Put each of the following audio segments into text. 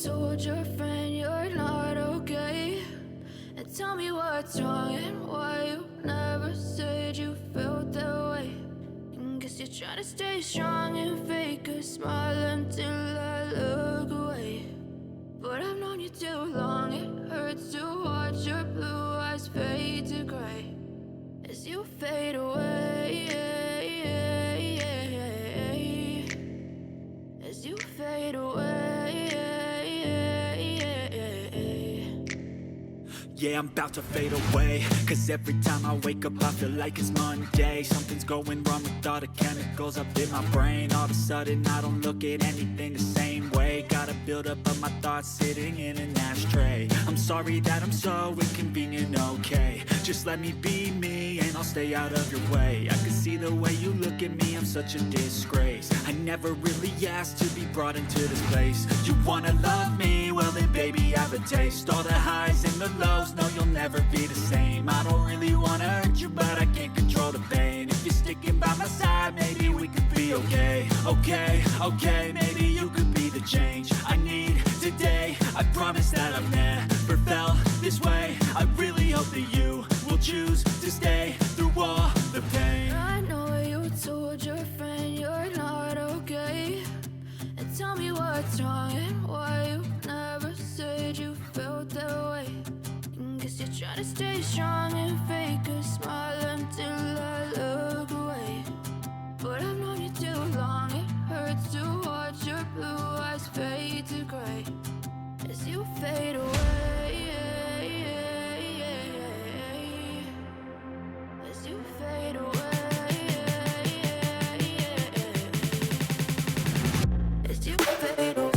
told your friend you're not okay? And tell me what's wrong and why you never said you felt that way. And guess you're trying to stay strong and fake a smile until I look away. But I've known you too long, it hurts to watch your blue eyes fade to gray as you fade away, as you fade away. Yeah, I'm about to fade away, cause every time I wake up I feel like it's Monday. Something's going wrong with all the chemicals up in my brain. All of a sudden I don't look at anything the same way. Got a buildup of my thoughts sitting in an ashtray. I'm sorry that I'm so inconvenient, okay? Just let me be me and I'll stay out of your way. I can see the way you look at me, I'm such a disgrace. I never really asked to be brought into this place. You wanna love me? Well then baby I have a taste. All the highs and the lows, no you'll never be the same. I don't really wanna hurt you but I can't control the pain. If you're sticking by my side maybe we could be okay. Okay, maybe you could be the change I need today. I promise that I've never felt this way. I really hope that you will choose to stay through all the pain. I know you told your friend you're not okay. And tell me what's wrong and why you never said you felt that way. And guess you're trying to stay strong and fake a smile until I look away. But I've known you too long, it hurts to watch your blue eyes fade to gray as you fade away, as you fade away, as you fade away.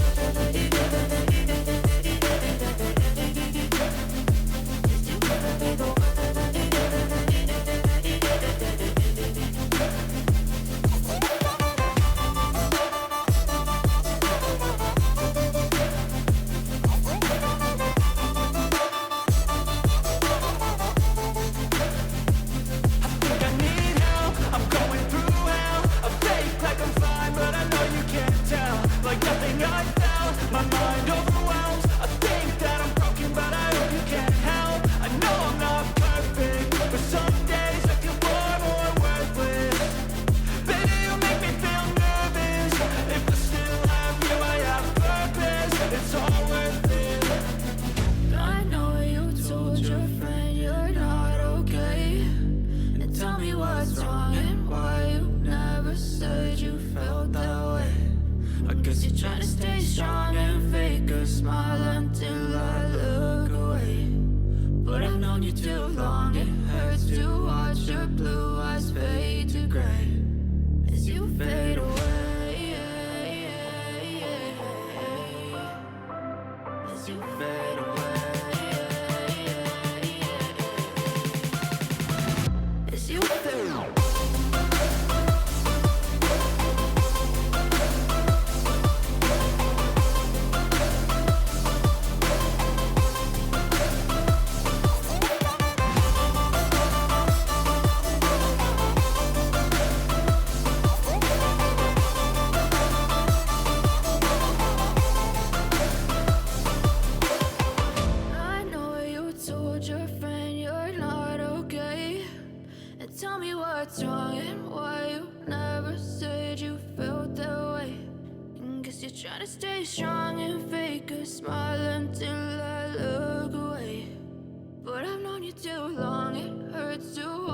Trying to stay strong and fake a smile until I look away. But I've known you too long, it hurts to